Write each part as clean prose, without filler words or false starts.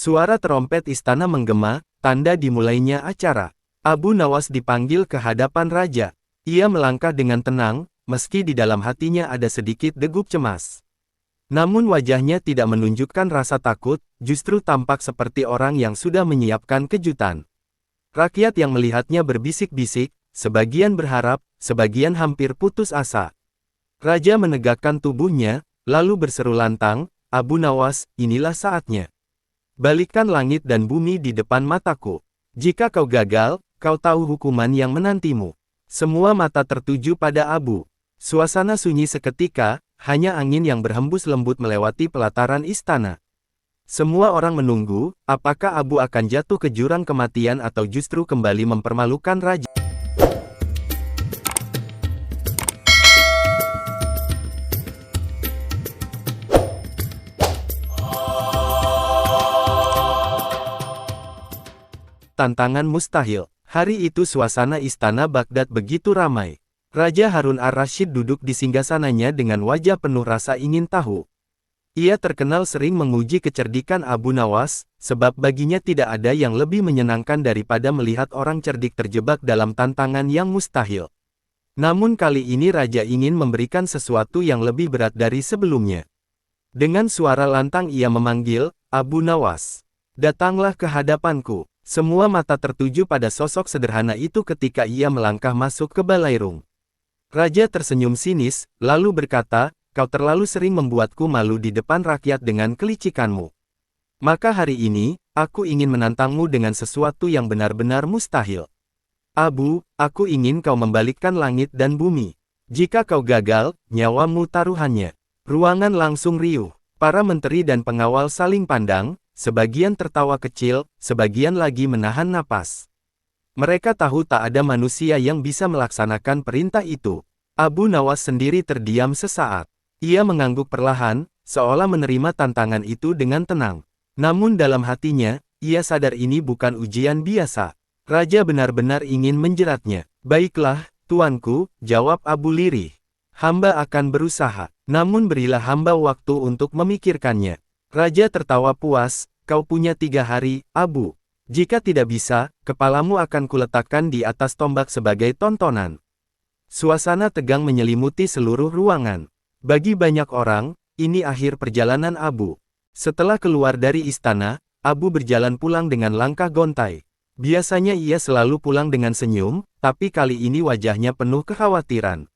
Suara trompet istana menggema, tanda dimulainya acara. Abu Nawas dipanggil ke hadapan raja. Ia melangkah dengan tenang, meski di dalam hatinya ada sedikit degup cemas. Namun wajahnya tidak menunjukkan rasa takut, justru tampak seperti orang yang sudah menyiapkan kejutan. Rakyat yang melihatnya berbisik-bisik, sebagian berharap, sebagian hampir putus asa. Raja menegakkan tubuhnya, lalu berseru lantang, "Abu Nawas, inilah saatnya. Balikkan langit dan bumi di depan mataku. Jika kau gagal, kau tahu hukuman yang menantimu." Semua mata tertuju pada Abu. Suasana sunyi seketika, hanya angin yang berhembus lembut melewati pelataran istana. Semua orang menunggu, apakah Abu akan jatuh ke jurang kematian atau justru kembali mempermalukan raja. Tantangan mustahil. Hari itu suasana istana Baghdad begitu ramai. Raja Harun ar-Rasyid duduk di singgasananya dengan wajah penuh rasa ingin tahu. Ia terkenal sering menguji kecerdikan Abu Nawas, sebab baginya tidak ada yang lebih menyenangkan daripada melihat orang cerdik terjebak dalam tantangan yang mustahil. Namun kali ini raja ingin memberikan sesuatu yang lebih berat dari sebelumnya. Dengan suara lantang ia memanggil, "Abu Nawas, datanglah ke hadapanku." Semua mata tertuju pada sosok sederhana itu ketika ia melangkah masuk ke balairung. Raja tersenyum sinis, lalu berkata, "Kau terlalu sering membuatku malu di depan rakyat dengan kelicikanmu. Maka hari ini, aku ingin menantangmu dengan sesuatu yang benar-benar mustahil. Abu, aku ingin kau membalikkan langit dan bumi. Jika kau gagal, nyawamu taruhannya." Ruangan langsung riuh. Para menteri dan pengawal saling pandang. Sebagian tertawa kecil, sebagian lagi menahan napas. Mereka tahu tak ada manusia yang bisa melaksanakan perintah itu. Abu Nawas sendiri terdiam sesaat. Ia mengangguk perlahan, seolah menerima tantangan itu dengan tenang. Namun dalam hatinya, ia sadar ini bukan ujian biasa. Raja benar-benar ingin menjeratnya. "Baiklah, tuanku," jawab Abu lirih. "Hamba akan berusaha, namun berilah hamba waktu untuk memikirkannya." Raja tertawa puas, "Kau punya 3 hari, Abu. Jika tidak bisa, kepalamu akan kuletakkan di atas tombak sebagai tontonan." Suasana tegang menyelimuti seluruh ruangan. Bagi banyak orang, ini akhir perjalanan Abu. Setelah keluar dari istana, Abu berjalan pulang dengan langkah gontai. Biasanya ia selalu pulang dengan senyum, tapi kali ini wajahnya penuh kekhawatiran.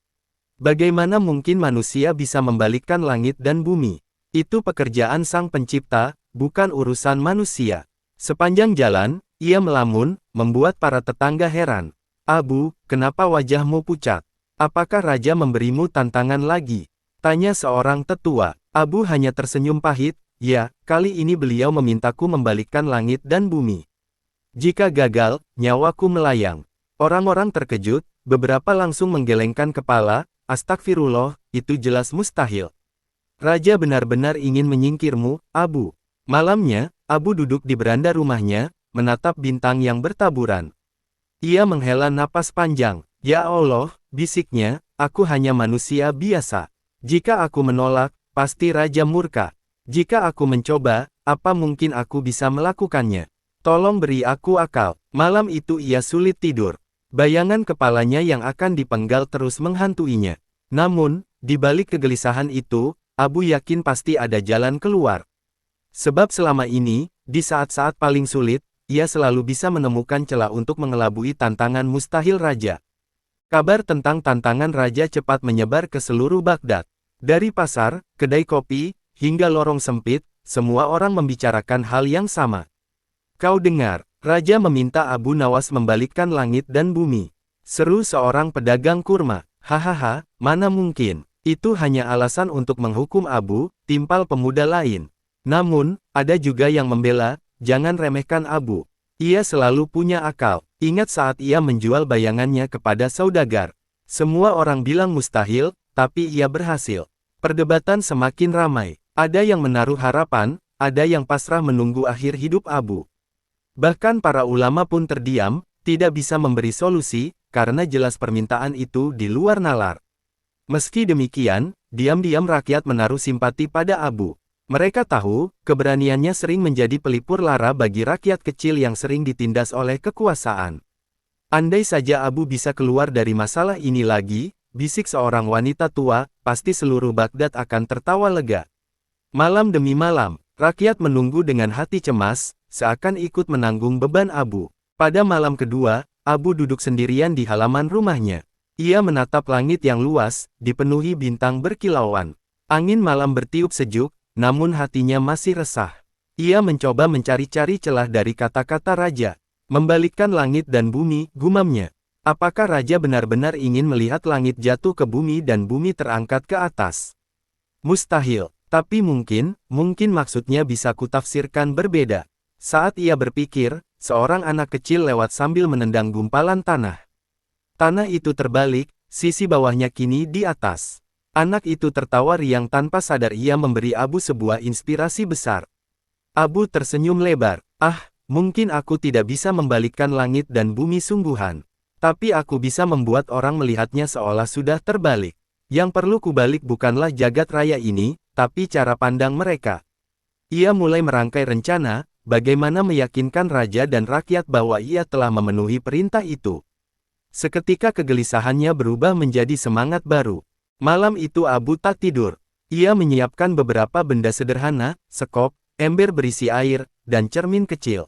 Bagaimana mungkin manusia bisa membalikkan langit dan bumi? Itu pekerjaan Sang Pencipta, bukan urusan manusia. Sepanjang jalan, ia melamun, membuat para tetangga heran. "Abu, kenapa wajahmu pucat? Apakah raja memberimu tantangan lagi?" tanya seorang tetua. Abu hanya tersenyum pahit, "Ya, kali ini beliau memintaku membalikkan langit dan bumi. Jika gagal, nyawaku melayang." Orang-orang terkejut, beberapa langsung menggelengkan kepala, "Astagfirullah, itu jelas mustahil. Raja benar-benar ingin menyingkirmu, Abu." Malamnya, Abu duduk di beranda rumahnya, menatap bintang yang bertaburan. Ia menghela napas panjang. "Ya Allah," bisiknya, "aku hanya manusia biasa. Jika aku menolak, pasti raja murka. Jika aku mencoba, apa mungkin aku bisa melakukannya? Tolong beri aku akal." Malam itu ia sulit tidur. Bayangan kepalanya yang akan dipenggal terus menghantuinya. Namun, di balik kegelisahan itu, Abu yakin pasti ada jalan keluar. Sebab selama ini, di saat-saat paling sulit, ia selalu bisa menemukan celah untuk mengelabui tantangan mustahil raja. Kabar tentang tantangan raja cepat menyebar ke seluruh Baghdad. Dari pasar, kedai kopi, hingga lorong sempit, semua orang membicarakan hal yang sama. "Kau dengar, raja meminta Abu Nawas membalikkan langit dan bumi," seru seorang pedagang kurma. "Hahaha, mana mungkin. Itu hanya alasan untuk menghukum Abu," timpal pemuda lain. "Namun, ada juga yang membela, jangan remehkan Abu. Ia selalu punya akal. Ingat saat ia menjual bayangannya kepada saudagar. Semua orang bilang mustahil, tapi ia berhasil." Perdebatan semakin ramai. Ada yang menaruh harapan, ada yang pasrah menunggu akhir hidup Abu. Bahkan para ulama pun terdiam, tidak bisa memberi solusi, karena jelas permintaan itu di luar nalar. Meski demikian, diam-diam rakyat menaruh simpati pada Abu. Mereka tahu, keberaniannya sering menjadi pelipur lara bagi rakyat kecil yang sering ditindas oleh kekuasaan. Andai saja Abu bisa keluar dari masalah ini lagi, bisik seorang wanita tua, pasti seluruh Baghdad akan tertawa lega. Malam demi malam, rakyat menunggu dengan hati cemas, seakan ikut menanggung beban Abu. Pada malam kedua, Abu duduk sendirian di halaman rumahnya. Ia menatap langit yang luas, dipenuhi bintang berkilauan. Angin malam bertiup sejuk, namun hatinya masih resah. Ia mencoba mencari-cari celah dari kata-kata raja. Membalikkan langit dan bumi, gumamnya. Apakah raja benar-benar ingin melihat langit jatuh ke bumi dan bumi terangkat ke atas? Mustahil, tapi mungkin maksudnya bisa kutafsirkan berbeda. Saat ia berpikir, seorang anak kecil lewat sambil menendang gumpalan tanah. Tanah itu terbalik, sisi bawahnya kini di atas. Anak itu tertawa riang tanpa sadar ia memberi Abu sebuah inspirasi besar. Abu tersenyum lebar. Mungkin aku tidak bisa membalikkan langit dan bumi sungguhan. Tapi aku bisa membuat orang melihatnya seolah sudah terbalik. Yang perlu kubalik bukanlah jagat raya ini, tapi cara pandang mereka. Ia mulai merangkai rencana, bagaimana meyakinkan raja dan rakyat bahwa ia telah memenuhi perintah itu. Seketika kegelisahannya berubah menjadi semangat baru. Malam itu Abu tak tidur. Ia menyiapkan beberapa benda sederhana, sekop, ember berisi air, dan cermin kecil.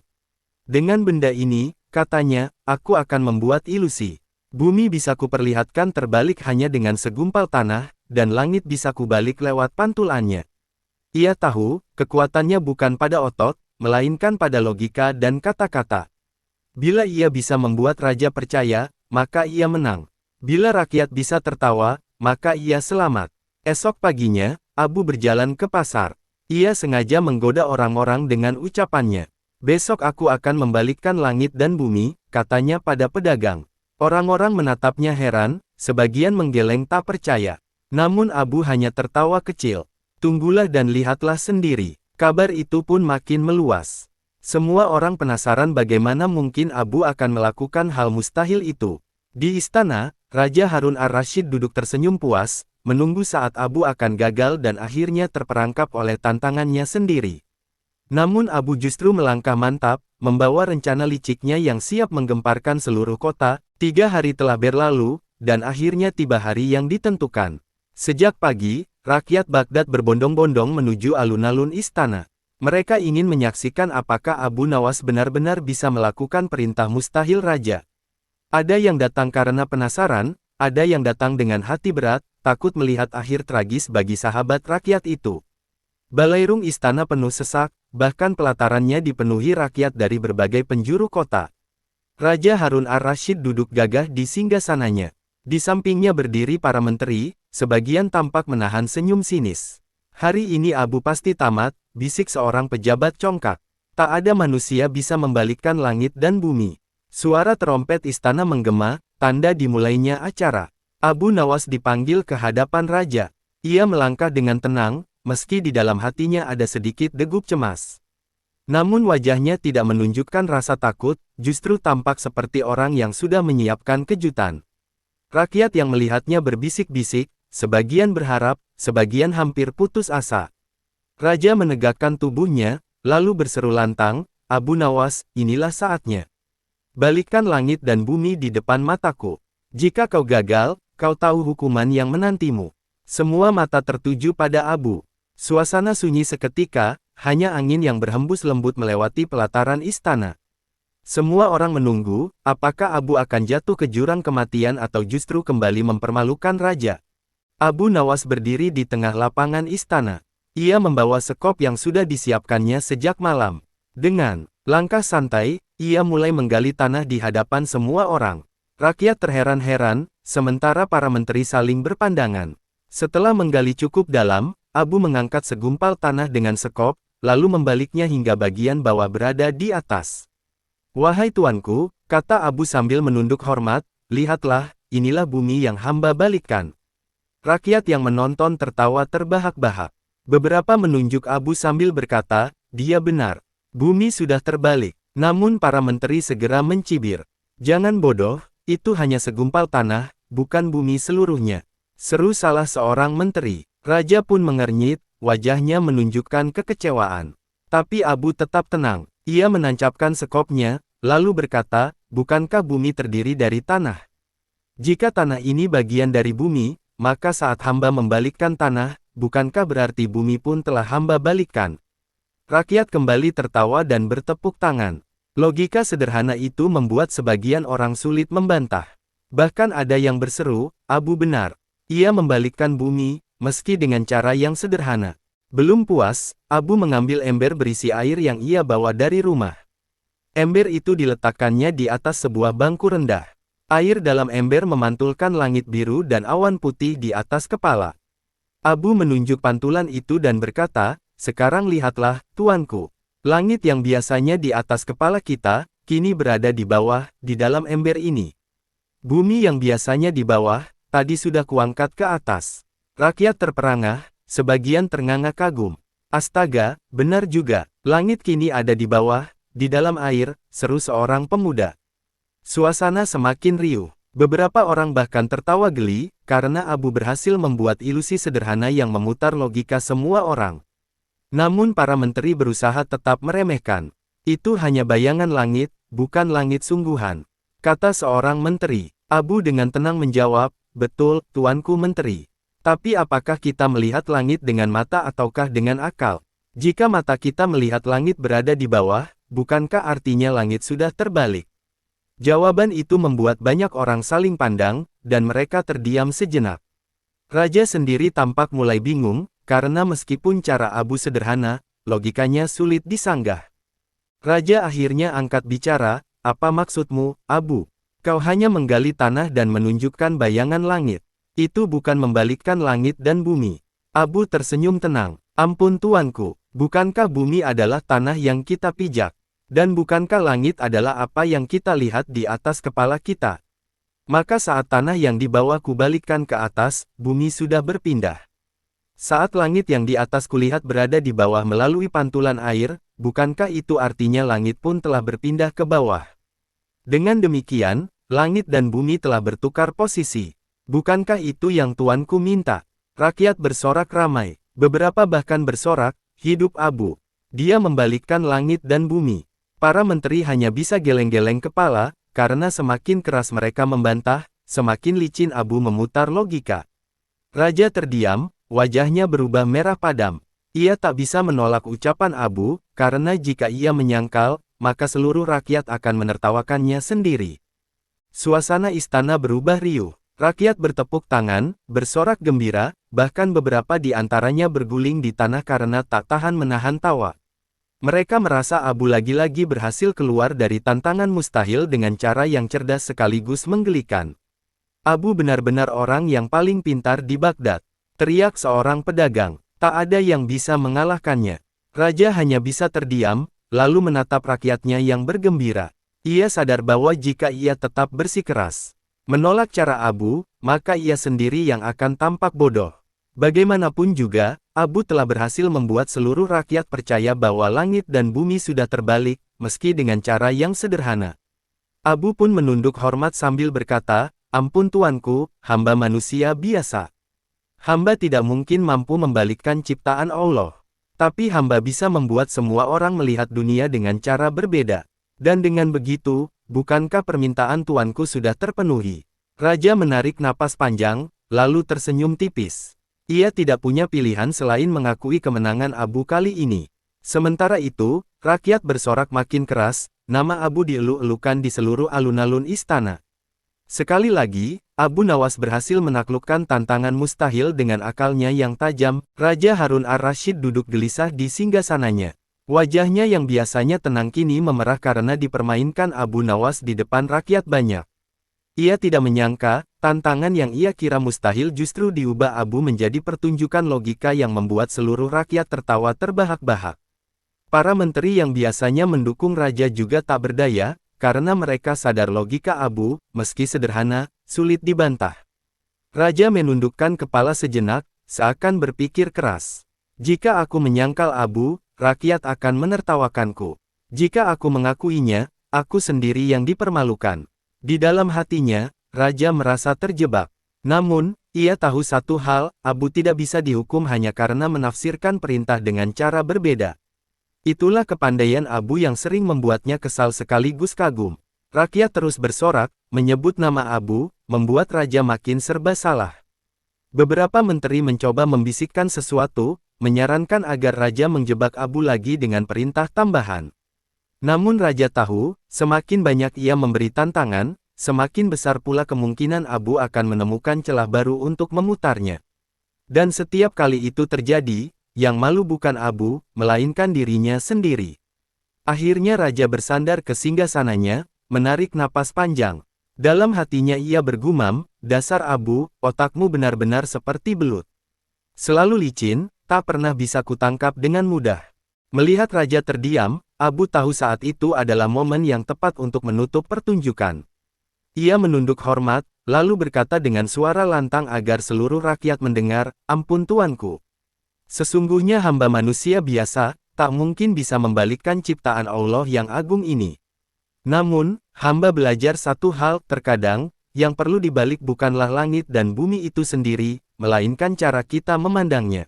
Dengan benda ini, katanya, aku akan membuat ilusi. Bumi bisa kuperlihatkan terbalik hanya dengan segumpal tanah, dan langit bisa kubalik lewat pantulannya. Ia tahu, kekuatannya bukan pada otot, melainkan pada logika dan kata-kata. Bila ia bisa membuat raja percaya, maka ia menang. Bila rakyat bisa tertawa, maka ia selamat. Esok paginya, Abu berjalan ke pasar. Ia sengaja menggoda orang-orang dengan ucapannya. Besok aku akan membalikkan langit dan bumi, katanya pada pedagang. Orang-orang menatapnya heran, sebagian menggeleng tak percaya. Namun Abu hanya tertawa kecil. Tunggulah dan lihatlah sendiri. Kabar itu pun makin meluas. Semua orang penasaran bagaimana mungkin Abu akan melakukan hal mustahil itu. Di istana, Raja Harun ar-Rasyid duduk tersenyum puas, menunggu saat Abu akan gagal dan akhirnya terperangkap oleh tantangannya sendiri. Namun Abu justru melangkah mantap, membawa rencana liciknya yang siap menggemparkan seluruh kota. 3 hari telah berlalu, dan akhirnya tiba hari yang ditentukan. Sejak pagi, rakyat Baghdad berbondong-bondong menuju alun-alun istana. Mereka ingin menyaksikan apakah Abu Nawas benar-benar bisa melakukan perintah mustahil raja. Ada yang datang karena penasaran, ada yang datang dengan hati berat, takut melihat akhir tragis bagi sahabat rakyat itu. Balairung istana penuh sesak, bahkan pelatarannya dipenuhi rakyat dari berbagai penjuru kota. Raja Harun ar-Rasyid duduk gagah di singgasananya. Di sampingnya berdiri para menteri, sebagian tampak menahan senyum sinis. Hari ini Abu pasti tamat, bisik seorang pejabat congkak. Tak ada manusia bisa membalikkan langit dan bumi. Suara terompet istana menggema, tanda dimulainya acara. Abu Nawas dipanggil ke hadapan raja. Ia melangkah dengan tenang, meski di dalam hatinya ada sedikit degup cemas. Namun wajahnya tidak menunjukkan rasa takut, justru tampak seperti orang yang sudah menyiapkan kejutan. Rakyat yang melihatnya berbisik-bisik, sebagian berharap, sebagian hampir putus asa. Raja menegakkan tubuhnya, lalu berseru lantang, Abu Nawas, inilah saatnya. Balikkan langit dan bumi di depan mataku. Jika kau gagal, kau tahu hukuman yang menantimu. Semua mata tertuju pada Abu. Suasana sunyi seketika, hanya angin yang berhembus lembut melewati pelataran istana. Semua orang menunggu, apakah Abu akan jatuh ke jurang kematian atau justru kembali mempermalukan raja. Abu Nawas berdiri di tengah lapangan istana. Ia membawa sekop yang sudah disiapkannya sejak malam. Dengan langkah santai, ia mulai menggali tanah di hadapan semua orang. Rakyat terheran-heran, sementara para menteri saling berpandangan. Setelah menggali cukup dalam, Abu mengangkat segumpal tanah dengan sekop, lalu membaliknya hingga bagian bawah berada di atas. Wahai tuanku, kata Abu sambil menunduk hormat, lihatlah, inilah bumi yang hamba balikkan. Rakyat yang menonton tertawa terbahak-bahak. Beberapa menunjuk Abu sambil berkata, dia benar. Bumi sudah terbalik. Namun para menteri segera mencibir. Jangan bodoh, itu hanya segumpal tanah, bukan bumi seluruhnya. Seru salah seorang menteri. Raja pun mengernyit, wajahnya menunjukkan kekecewaan. Tapi Abu tetap tenang. Ia menancapkan sekopnya, lalu berkata, bukankah bumi terdiri dari tanah? Jika tanah ini bagian dari bumi, maka saat hamba membalikkan tanah, bukankah berarti bumi pun telah hamba balikkan? Rakyat kembali tertawa dan bertepuk tangan. Logika sederhana itu membuat sebagian orang sulit membantah. Bahkan ada yang berseru, Abu benar. Ia membalikkan bumi, meski dengan cara yang sederhana. Belum puas, Abu mengambil ember berisi air yang ia bawa dari rumah. Ember itu diletakkannya di atas sebuah bangku rendah. Air dalam ember memantulkan langit biru dan awan putih di atas kepala. Abu menunjuk pantulan itu dan berkata, sekarang lihatlah, tuanku. Langit yang biasanya di atas kepala kita, kini berada di bawah, di dalam ember ini. Bumi yang biasanya di bawah, tadi sudah kuangkat ke atas. Rakyat terperangah, sebagian ternganga kagum. Astaga, benar juga, langit kini ada di bawah, di dalam air, seru seorang pemuda. Suasana semakin riuh. Beberapa orang bahkan tertawa geli, karena Abu berhasil membuat ilusi sederhana yang memutar logika semua orang. Namun para menteri berusaha tetap meremehkan. Itu hanya bayangan langit, bukan langit sungguhan. Kata seorang menteri. Abu dengan tenang menjawab, betul, tuanku menteri. Tapi apakah kita melihat langit dengan mata ataukah dengan akal? Jika mata kita melihat langit berada di bawah, bukankah artinya langit sudah terbalik? Jawaban itu membuat banyak orang saling pandang, dan mereka terdiam sejenak. Raja sendiri tampak mulai bingung, karena meskipun cara Abu sederhana, logikanya sulit disanggah. Raja akhirnya angkat bicara, apa maksudmu, Abu? Kau hanya menggali tanah dan menunjukkan bayangan langit. Itu bukan membalikkan langit dan bumi. Abu tersenyum tenang. Ampun tuanku, bukankah bumi adalah tanah yang kita pijak? Dan bukankah langit adalah apa yang kita lihat di atas kepala kita? Maka saat tanah yang di bawah kubalikkan ke atas, bumi sudah berpindah. Saat langit yang di atas kulihat berada di bawah melalui pantulan air, bukankah itu artinya langit pun telah berpindah ke bawah? Dengan demikian, langit dan bumi telah bertukar posisi. Bukankah itu yang tuanku minta? Rakyat bersorak ramai. Beberapa bahkan bersorak, hidup Abu. Dia membalikkan langit dan bumi. Para menteri hanya bisa geleng-geleng kepala, karena semakin keras mereka membantah, semakin licin Abu memutar logika. Raja terdiam. Wajahnya berubah merah padam. Ia tak bisa menolak ucapan Abu, karena jika ia menyangkal, maka seluruh rakyat akan menertawakannya sendiri. Suasana istana berubah riuh. Rakyat bertepuk tangan, bersorak gembira, bahkan beberapa di antaranya berguling di tanah karena tak tahan menahan tawa. Mereka merasa Abu lagi-lagi berhasil keluar dari tantangan mustahil dengan cara yang cerdas sekaligus menggelikan. Abu benar-benar orang yang paling pintar di Baghdad. Teriak seorang pedagang, tak ada yang bisa mengalahkannya. Raja hanya bisa terdiam, lalu menatap rakyatnya yang bergembira. Ia sadar bahwa jika ia tetap bersikeras menolak cara Abu, maka ia sendiri yang akan tampak bodoh. Bagaimanapun juga, Abu telah berhasil membuat seluruh rakyat percaya bahwa langit dan bumi sudah terbalik, meski dengan cara yang sederhana. Abu pun menunduk hormat sambil berkata, ampun tuanku, hamba manusia biasa. Hamba tidak mungkin mampu membalikkan ciptaan Allah. Tapi hamba bisa membuat semua orang melihat dunia dengan cara berbeda. Dan dengan begitu, bukankah permintaan tuanku sudah terpenuhi? Raja menarik napas panjang, lalu tersenyum tipis. Ia tidak punya pilihan selain mengakui kemenangan Abu kali ini. Sementara itu, rakyat bersorak makin keras, nama Abu dielu-elukan di seluruh alun-alun istana. Sekali lagi, Abu Nawas berhasil menaklukkan tantangan mustahil dengan akalnya yang tajam. Raja Harun ar-Rasyid duduk gelisah di singgasananya. Wajahnya yang biasanya tenang kini memerah karena dipermainkan Abu Nawas di depan rakyat banyak. Ia tidak menyangka, tantangan yang ia kira mustahil justru diubah Abu menjadi pertunjukan logika yang membuat seluruh rakyat tertawa terbahak-bahak. Para menteri yang biasanya mendukung raja juga tak berdaya, karena mereka sadar logika Abu, meski sederhana, sulit dibantah. Raja menundukkan kepala sejenak, seakan berpikir keras. Jika aku menyangkal Abu, rakyat akan menertawakanku. Jika aku mengakuinya, aku sendiri yang dipermalukan. Di dalam hatinya, Raja merasa terjebak. Namun, ia tahu satu hal, Abu tidak bisa dihukum hanya karena menafsirkan perintah dengan cara berbeda. Itulah kepandaian Abu yang sering membuatnya kesal sekaligus kagum. Rakyat terus bersorak, menyebut nama Abu, membuat raja makin serba salah. Beberapa menteri mencoba membisikkan sesuatu, menyarankan agar raja menjebak Abu lagi dengan perintah tambahan. Namun raja tahu, semakin banyak ia memberi tantangan, semakin besar pula kemungkinan Abu akan menemukan celah baru untuk memutarnya. Dan setiap kali itu terjadi, yang malu bukan Abu, melainkan dirinya sendiri. Akhirnya raja bersandar ke singgasananya, menarik napas panjang. Dalam hatinya ia bergumam, dasar Abu, otakmu benar-benar seperti belut. Selalu licin, tak pernah bisa kutangkap dengan mudah. Melihat raja terdiam, Abu tahu saat itu adalah momen yang tepat untuk menutup pertunjukan. Ia menunduk hormat, lalu berkata dengan suara lantang agar seluruh rakyat mendengar, "Ampun tuanku. Sesungguhnya hamba manusia biasa, tak mungkin bisa membalikkan ciptaan Allah yang agung ini. Namun, hamba belajar satu hal, terkadang, yang perlu dibalik bukanlah langit dan bumi itu sendiri, melainkan cara kita memandangnya."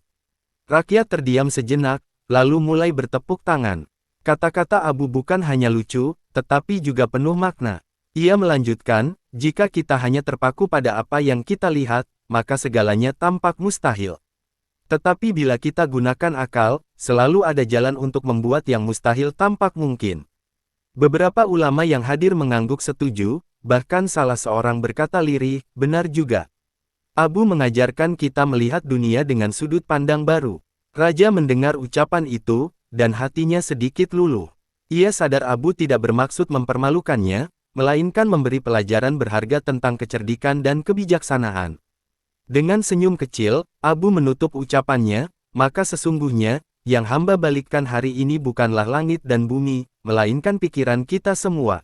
Rakyat terdiam sejenak, lalu mulai bertepuk tangan. Kata-kata Abu bukan hanya lucu, tetapi juga penuh makna. Ia melanjutkan, jika kita hanya terpaku pada apa yang kita lihat, maka segalanya tampak mustahil. Tetapi bila kita gunakan akal, selalu ada jalan untuk membuat yang mustahil tampak mungkin. Beberapa ulama yang hadir mengangguk setuju, bahkan salah seorang berkata lirih, "Benar juga. Abu mengajarkan kita melihat dunia dengan sudut pandang baru." Raja mendengar ucapan itu, dan hatinya sedikit luluh. Ia sadar Abu tidak bermaksud mempermalukannya, melainkan memberi pelajaran berharga tentang kecerdikan dan kebijaksanaan. Dengan senyum kecil, Abu menutup ucapannya, "Maka sesungguhnya, yang hamba balikkan hari ini bukanlah langit dan bumi, melainkan pikiran kita semua."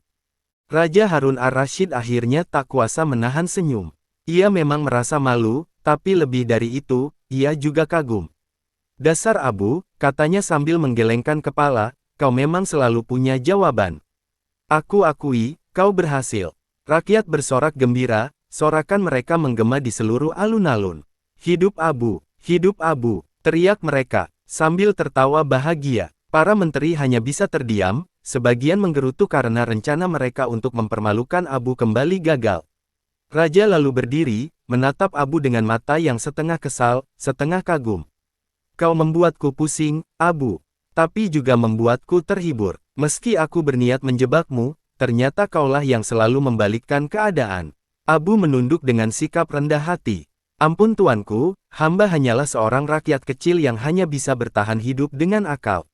Raja Harun ar-Rasyid akhirnya tak kuasa menahan senyum. Ia memang merasa malu, tapi lebih dari itu, ia juga kagum. "Dasar Abu," katanya sambil menggelengkan kepala, "kau memang selalu punya jawaban. Aku akui, kau berhasil." Rakyat bersorak gembira, sorakan mereka menggema di seluruh alun-alun. "Hidup Abu! Hidup Abu!" teriak mereka, sambil tertawa bahagia. Para menteri hanya bisa terdiam, sebagian menggerutu karena rencana mereka untuk mempermalukan Abu kembali gagal. Raja lalu berdiri, menatap Abu dengan mata yang setengah kesal, setengah kagum. "Kau membuatku pusing, Abu. Tapi juga membuatku terhibur. Meski aku berniat menjebakmu, ternyata kaulah yang selalu membalikkan keadaan." Abu menunduk dengan sikap rendah hati. "Ampun tuanku, hamba hanyalah seorang rakyat kecil yang hanya bisa bertahan hidup dengan akal.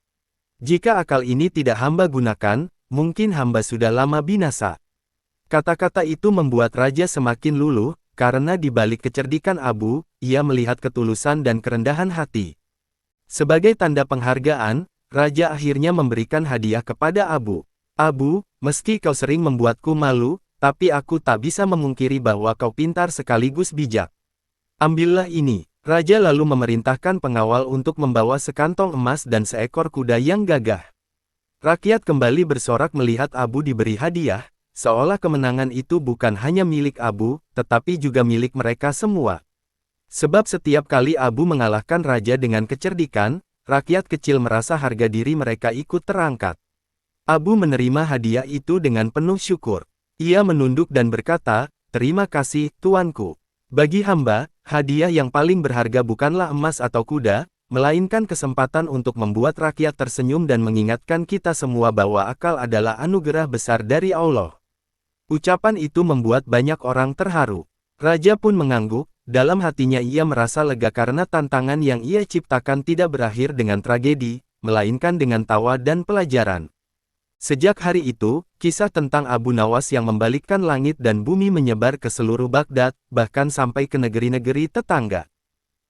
Jika akal ini tidak hamba gunakan, mungkin hamba sudah lama binasa." Kata-kata itu membuat raja semakin luluh, karena di balik kecerdikan Abu, ia melihat ketulusan dan kerendahan hati. Sebagai tanda penghargaan, raja akhirnya memberikan hadiah kepada Abu. "Abu, meski kau sering membuatku malu, tapi aku tak bisa memungkiri bahwa kau pintar sekaligus bijak. Ambillah ini." Raja lalu memerintahkan pengawal untuk membawa sekantong emas dan seekor kuda yang gagah. Rakyat kembali bersorak melihat Abu diberi hadiah, seolah kemenangan itu bukan hanya milik Abu, tetapi juga milik mereka semua. Sebab setiap kali Abu mengalahkan raja dengan kecerdikan, rakyat kecil merasa harga diri mereka ikut terangkat. Abu menerima hadiah itu dengan penuh syukur. Ia menunduk dan berkata, "Terima kasih, tuanku. Bagi hamba, hadiah yang paling berharga bukanlah emas atau kuda, melainkan kesempatan untuk membuat rakyat tersenyum dan mengingatkan kita semua bahwa akal adalah anugerah besar dari Allah." Ucapan itu membuat banyak orang terharu. Raja pun mengangguk, dalam hatinya ia merasa lega karena tantangan yang ia ciptakan tidak berakhir dengan tragedi, melainkan dengan tawa dan pelajaran. Sejak hari itu, kisah tentang Abu Nawas yang membalikkan langit dan bumi menyebar ke seluruh Baghdad, bahkan sampai ke negeri-negeri tetangga.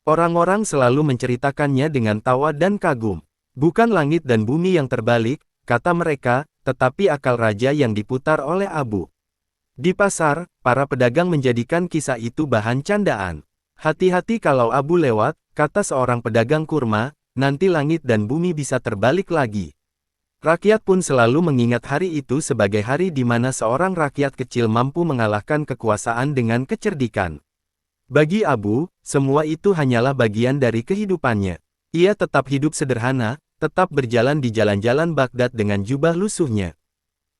Orang-orang selalu menceritakannya dengan tawa dan kagum. "Bukan langit dan bumi yang terbalik," kata mereka, "tetapi akal raja yang diputar oleh Abu." Di pasar, para pedagang menjadikan kisah itu bahan candaan. "Hati-hati kalau Abu lewat," kata seorang pedagang kurma, "nanti langit dan bumi bisa terbalik lagi." Rakyat pun selalu mengingat hari itu sebagai hari di mana seorang rakyat kecil mampu mengalahkan kekuasaan dengan kecerdikan. Bagi Abu, semua itu hanyalah bagian dari kehidupannya. Ia tetap hidup sederhana, tetap berjalan di jalan-jalan Baghdad dengan jubah lusuhnya.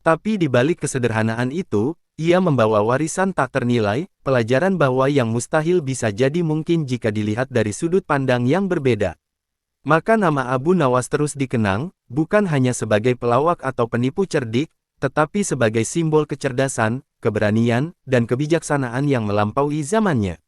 Tapi di balik kesederhanaan itu, ia membawa warisan tak ternilai, pelajaran bahwa yang mustahil bisa jadi mungkin jika dilihat dari sudut pandang yang berbeda. Maka nama Abu Nawas terus dikenang, bukan hanya sebagai pelawak atau penipu cerdik, tetapi sebagai simbol kecerdasan, keberanian, dan kebijaksanaan yang melampaui zamannya.